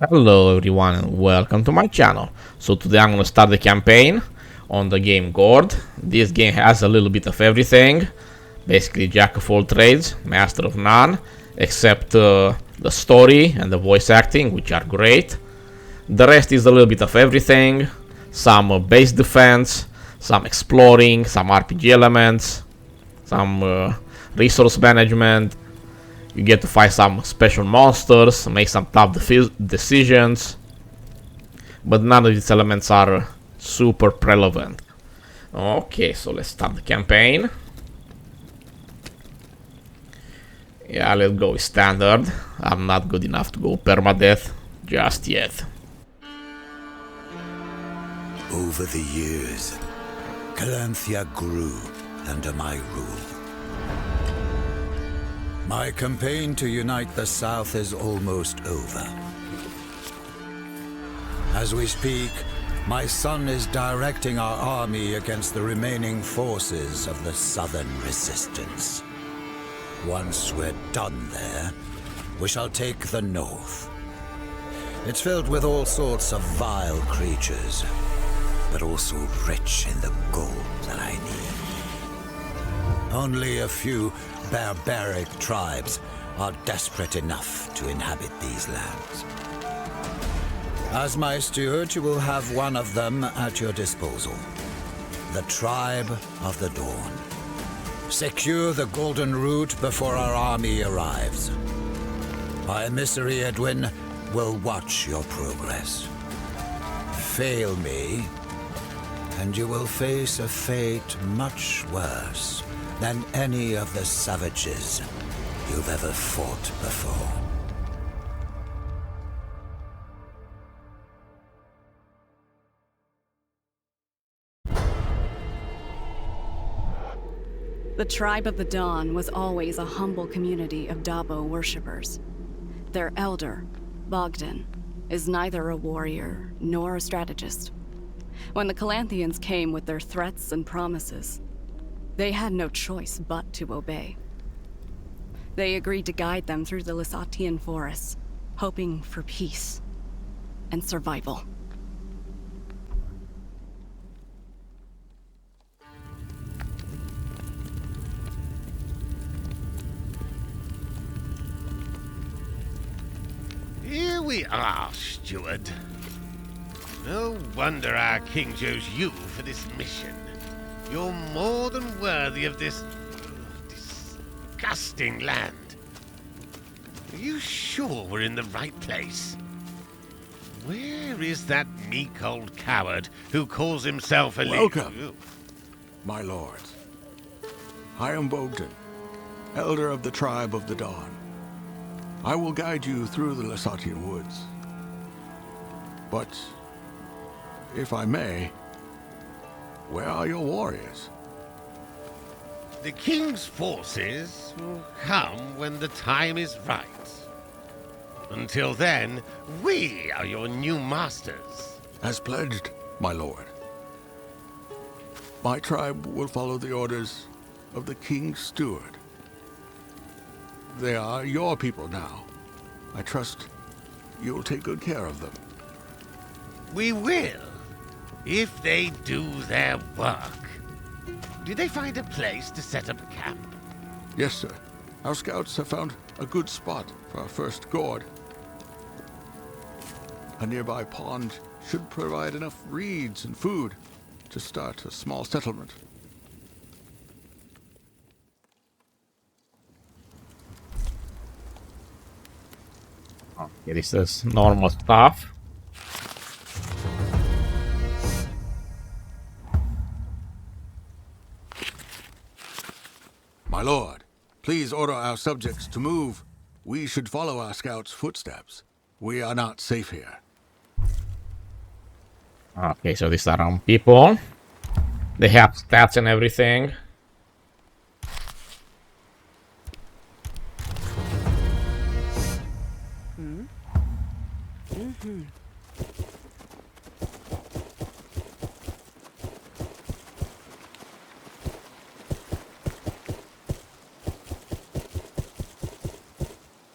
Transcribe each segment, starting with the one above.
Hello everyone and welcome to my channel. So today I'm gonna start the campaign on the game Gord. This game has a little bit of everything. Basically jack of all trades, master of none, except the story and the voice acting, which are great. The rest is a little bit of everything. Some base defense, some exploring, some RPG elements, some resource management. You get to fight some special monsters, make some tough decisions, but none of these elements are super relevant. Okay, so let's start the campaign. Yeah, let's go with standard. I'm not good enough to go permadeath just yet. Over the years, Calanthea grew under my rule. My campaign to unite the South is almost over. As we speak, my son is directing our army against the remaining forces of the Southern Resistance. Once we're done there, we shall take the North. It's filled with all sorts of vile creatures, but also rich in the gold that I need. Only a few barbaric tribes are desperate enough to inhabit these lands. As my steward, you will have one of them at your disposal. The Tribe of the Dawn. Secure the Golden Route before our army arrives. My emissary Edwin will watch your progress. Fail me, and you will face a fate much worse than any of the savages you've ever fought before. The Tribe of the Dawn was always a humble community of Dabo worshippers. Their elder, Bogdan, is neither a warrior nor a strategist. When the Calanthians came with their threats and promises, they had no choice but to obey. They agreed to guide them through the Lysatian forests, hoping for peace and survival. Here we are, steward. No wonder our king chose you for this mission. You're more than worthy of this disgusting land. Are you sure we're in the right place? Where is that meek old coward who calls himself a Welcome, my lords. I am Bogdan, elder of the Tribe of the Dawn. I will guide you through the Lysatian woods. But, if I may, where are your warriors? The king's forces will come when the time is right. Until then, we are your new masters. As pledged, my lord. My tribe will follow the orders of the king's steward. They are your people now. I trust you'll take good care of them. We will, if they do their work. Did they find a place to set up camp? Yes, sir. Our scouts have found a good spot for our first Gord. A nearby pond should provide enough reeds and food to start a small settlement. Here is this normal stuff. My lord, please order our subjects to move. We should follow our scouts' footsteps. We are not safe here. Okay, so these are people. They have stats and everything.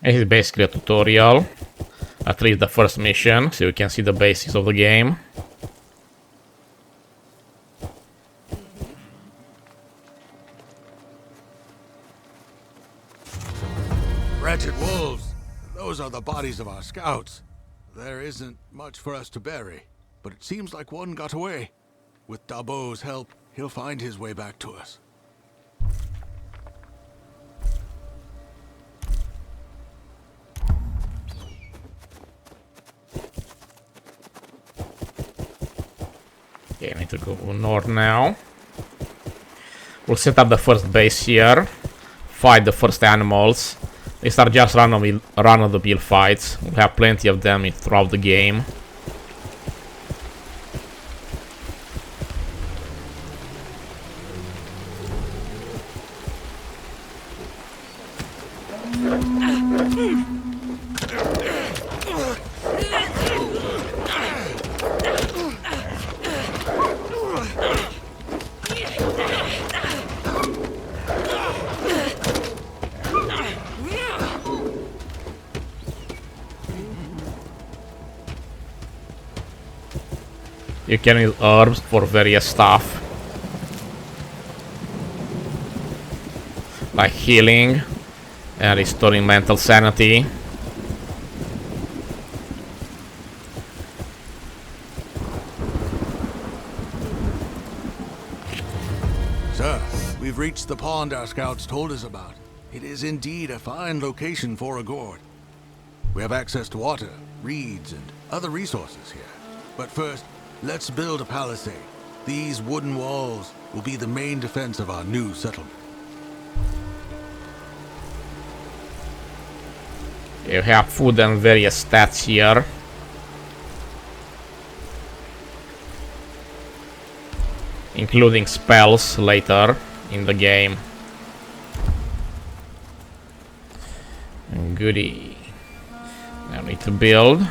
This is basically a tutorial At least the first mission, so you can see the basics of the game. Wretched wolves! Those are the bodies of our scouts. There isn't much for us to bury, but it seems like one got away. With Dabo's help, he'll find his way back to us. Okay, I need to go north now. We'll set up the first base here. Fight the first animals. These are just run-of-the-mill fights. We'll have plenty of them throughout the game. You can use herbs for various stuff, like healing and restoring mental sanity. Sir, we've reached the pond our scouts told us about. It is indeed a fine location for a Gord. We have access to water, reeds, and other resources here. But first, let's build a palisade. These wooden walls will be the main defense of our new settlement. You have food and various stats here. Including spells later in the game. Goody. Now I need to build.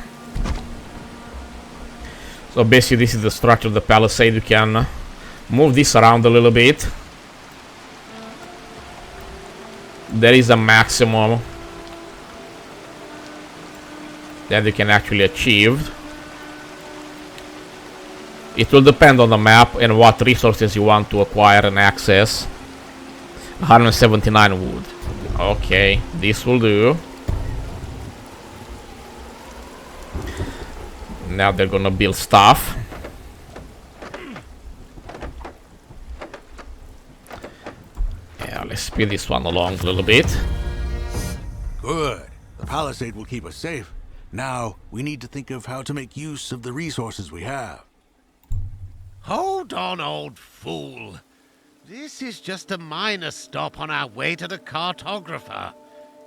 So basically this is the structure of the palisade. You can move this around a little bit. There is a maximum that you can actually achieve. It will depend on the map and what resources you want to acquire and access. 179 wood. Okay, this will do. Now they're gonna build stuff. Yeah, let's speed this one along a little bit. Good. The palisade will keep us safe. Now, we need to think of how to make use of the resources we have. Hold on, old fool. This is just a minor stop on our way to the cartographer.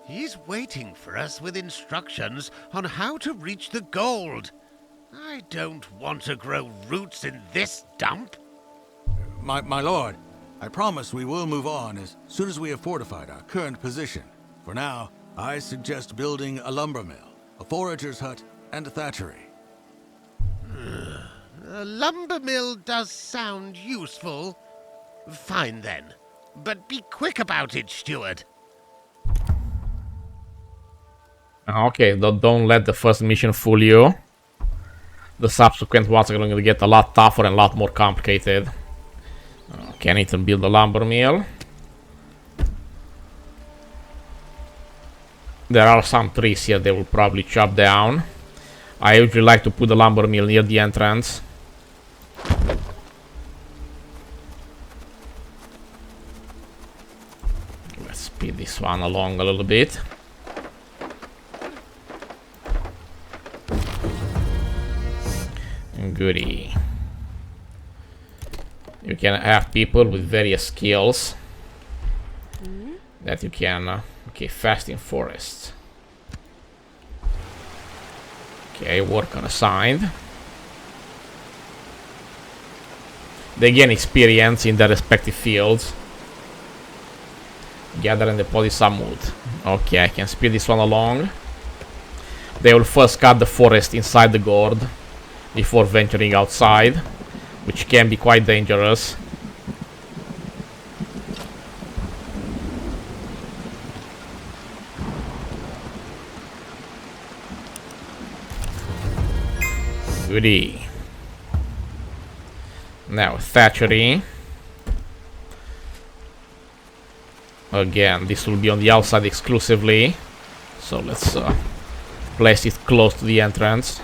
He's waiting for us with instructions on how to reach the gold. I don't want to grow roots in this dump. My lord, I promise we will move on as soon as we have fortified our current position. For now, I suggest building a lumber mill, a forager's hut, and a thatchery. A lumber mill does sound useful. Fine then. But be quick about it, steward. Okay, don't let the first mission fool you. The subsequent ones are going to get a lot tougher and a lot more complicated. Okay, I need to build a lumber mill. There are some trees here they will probably chop down. I usually like to put the lumber mill near the entrance. Let's speed this one along a little bit. Goody. You can have people with various skills that you can okay, fast in forests. Okay, work unassigned. They gain experience in their respective fields. Gather and deposit some wood. Okay, I can speed this one along. They will first cut the forest inside the Gord before venturing outside, which can be quite dangerous. Goodie. Now thatchery. Again, this will be on the outside exclusively. So let's place it close to the entrance.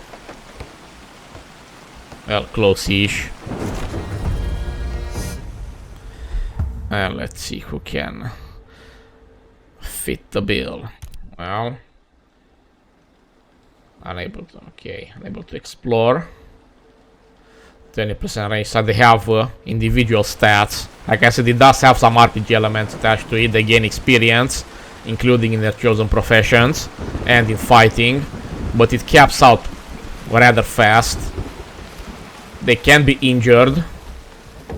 Well, close-ish. And let's see who can fit the bill. Well, unable to, okay, unable to explore. 20% range, so they have individual stats. Like I said, it does have some RPG elements attached to it. They gain experience, including in their chosen professions and in fighting, but it caps out rather fast. They can be injured,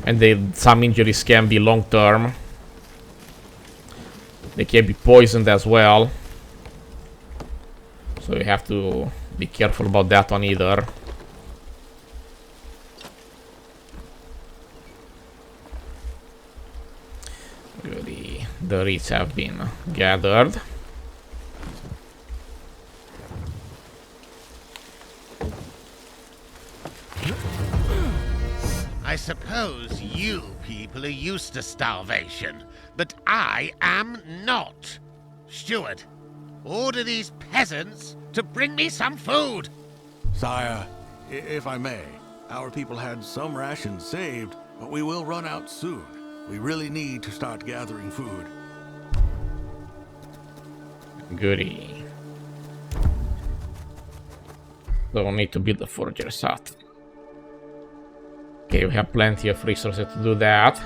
and some injuries can be long term. They can be poisoned as well, so you have to be careful about that one either. The reeds have been gathered. I suppose you people are used to starvation, but I am not. Steward, order these peasants to bring me some food. Sire, if I may, our people had some rations saved, but we will run out soon. We really need to start gathering food. Goodie. Don't need to build a forager's hut. Okay, we have plenty of resources to do that.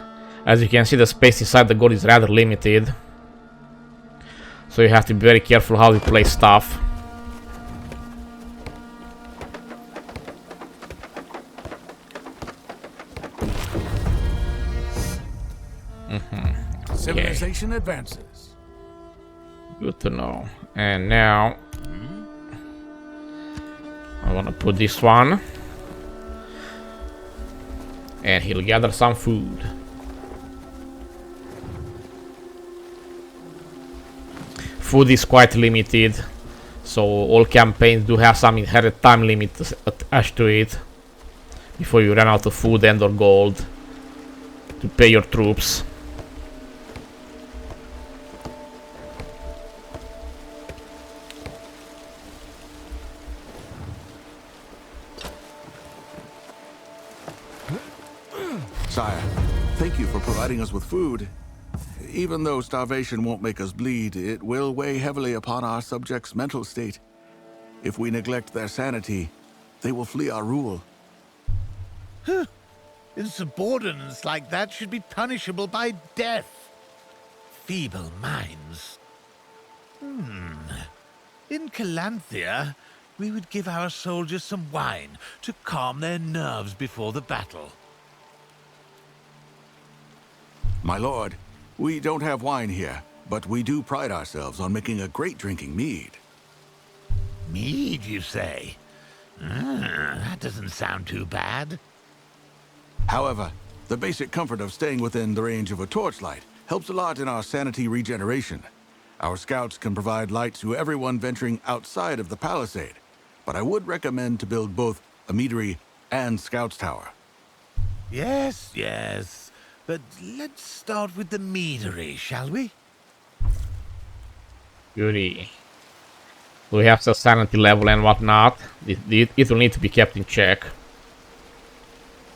As you can see, the space inside the Gord is rather limited, so you have to be very careful how you place stuff. Civilization advances. Good to know. And now I want to put this one, and he'll gather some food. Food is quite limited, so all campaigns do have some inherent time limit attached to it before you run out of food and or gold to pay your troops. Sire, thank you for providing us with food. Even though starvation won't make us bleed, it will weigh heavily upon our subjects' mental state. If we neglect their sanity, they will flee our rule. Insubordinance like that should be punishable by death. Feeble minds. In Calanthea, we would give our soldiers some wine to calm their nerves before the battle. My lord, we don't have wine here, but we do pride ourselves on making a great drinking mead. Mead, you say? That doesn't sound too bad. However, the basic comfort of staying within the range of a torchlight helps a lot in our sanity regeneration. Our scouts can provide light to everyone venturing outside of the palisade, but I would recommend to build both a meadery and scouts tower. Yes, yes. But let's start with the meadery, shall we? Goodie. We have the sanity level and whatnot. It will need to be kept in check.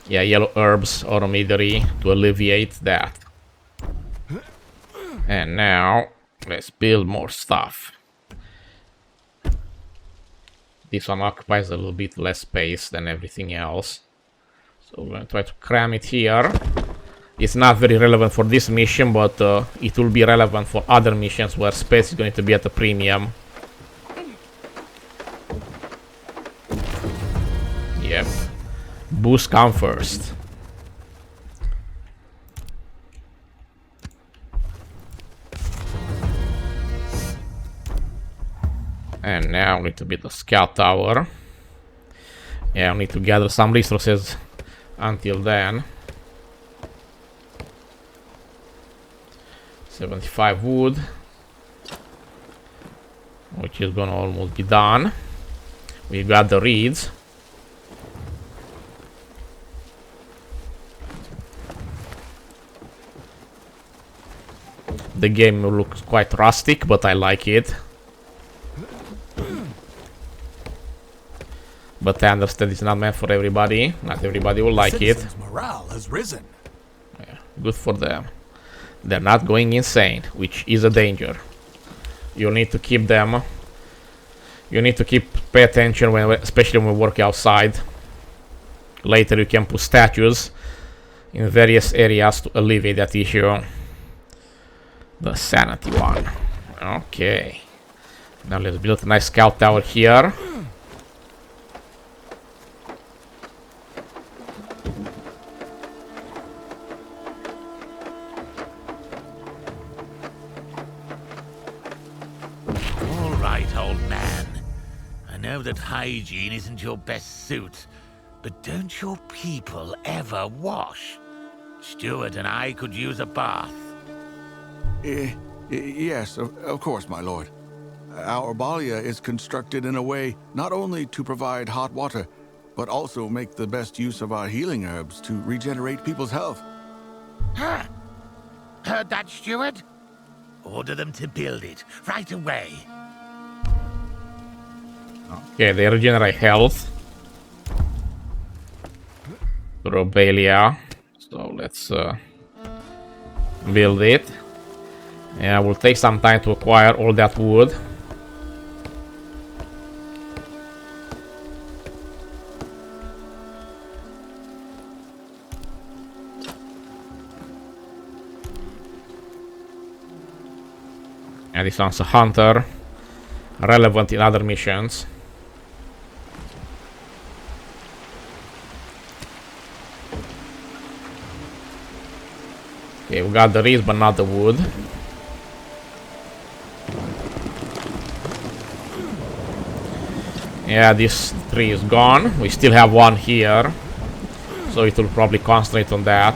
Yeah, yellow herbs or a meadery to alleviate that. And now, let's build more stuff. This one occupies a little bit less space than everything else, so we're going to try to cram it here. It's not very relevant for this mission, but it will be relevant for other missions where space is going to be at a premium. Yep. Boost come first. And now we need to build a scout tower. Yeah, we need to gather some resources until then. 75 wood, which is gonna almost be done. We got the reeds. The game looks quite rustic, but I like it. But I understand it's not meant for everybody. Not everybody will like it. Citizens' morale has risen. Yeah, good for them. They're not going insane, which is a danger. You need to keep them. You need to pay attention when, especially when we work outside. Later, you can put statues in various areas to alleviate that issue. The sanity one. Okay. Now let's build a nice scout tower here. All right, old man. I know that hygiene isn't your best suit, but don't your people ever wash? Stuart and I could use a bath. Yes, of course, my lord. Our Balia is constructed in a way not only to provide hot water, but also make the best use of our healing herbs to regenerate people's health. Huh? Heard that, Stuart? Order them to build it right away. Okay, they regenerate health. Probalia. So let's build it. Yeah, it will take some time to acquire all that wood. And this one's a hunter, relevant in other missions. Okay, we got the reeds, but not the wood. Yeah, this tree is gone. We still have one here, so it will probably concentrate on that.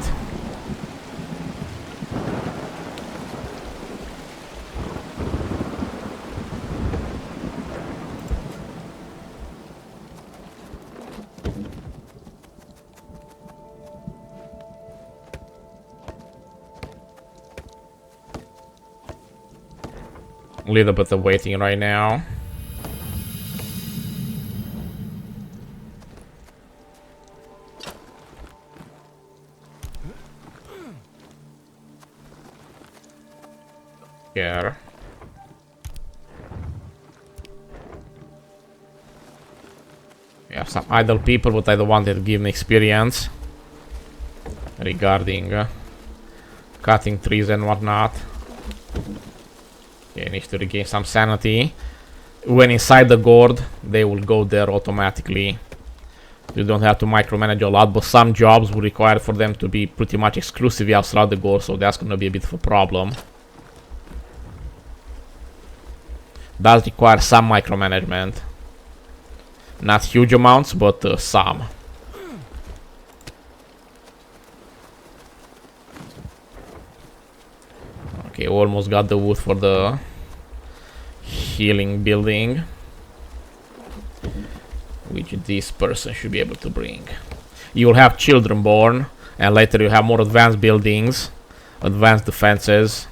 A little bit of waiting right now. Here. We have some idle people, but I don't want them to give me experience regarding cutting trees and whatnot. Okay, needs to regain some sanity. When inside the Gord, they will go there automatically. You don't have to micromanage a lot, but some jobs will require for them to be pretty much exclusively outside the Gord, so that's gonna be a bit of a problem. Does require some micromanagement. Not huge amounts, but some. Okay, almost got the wood for the healing building, which this person should be able to bring. You will have children born, and later you have more advanced buildings, advanced defenses.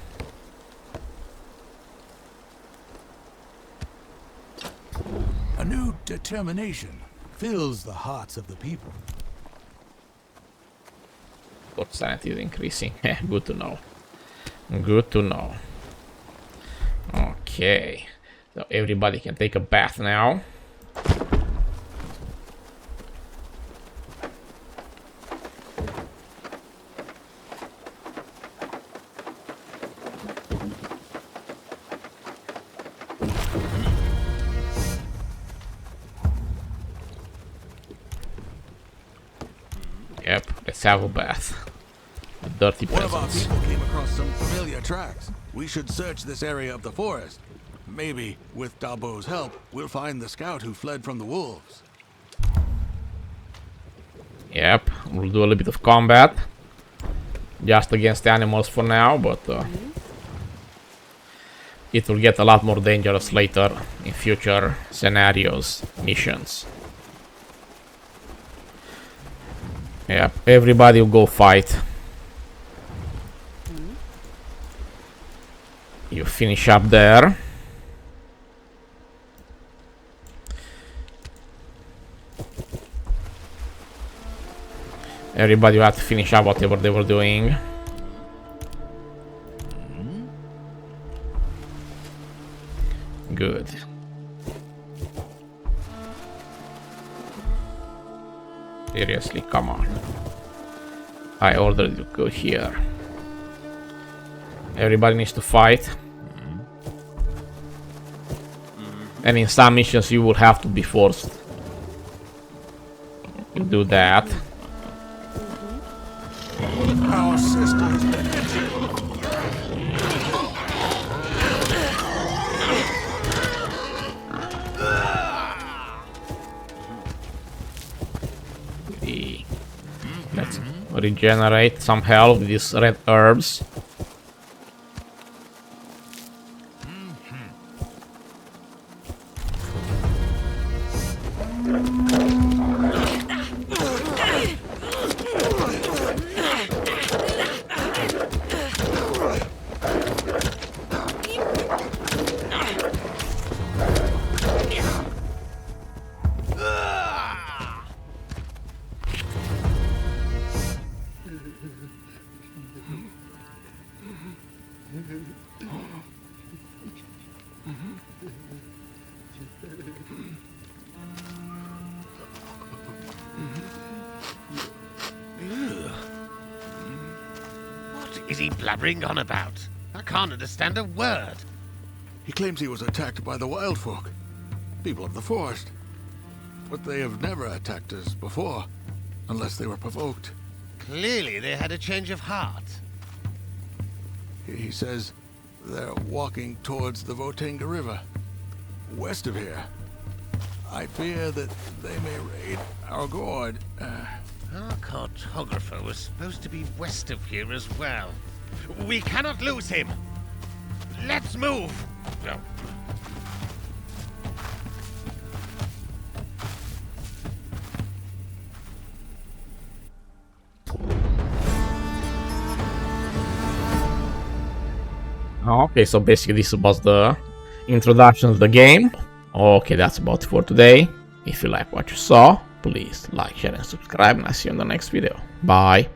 A new determination fills the hearts of the people. But sanity is increasing. Good to know. Good to know. Okay. So everybody can take a bath now. Yep, let's have a bath. Dirty One of our peasants. people came across some familiar tracks. We should search this area of the forest. Maybe, with Dabo's help, we'll find the scout who fled from the wolves. Yep, we'll do a little bit of combat. Just against animals for now, but it will get a lot more dangerous later in future scenarios, missions. Yep, everybody will go fight. You finish up there. Everybody had to finish up whatever they were doing. Good. Seriously, come on. I ordered you to go here. Everybody needs to fight. And in some missions you will have to be forced to do that. Our sisters. Let's regenerate some health with these red herbs. What is he blabbering on about? I can't understand a word. He claims he was attacked by the wild folk, people of the forest. But they have never attacked us before, unless they were provoked. Clearly they had a change of heart. He says they're walking towards the Votenga River, west of here. I fear that they may raid our Gord. Our cartographer was supposed to be west of here as well. We cannot lose him. Let's move. Oh. Okay, so basically this was the introduction of the game. Okay, that's about it for today. If you like what you saw, please like, share and subscribe, and I'll see you in the next video. Bye.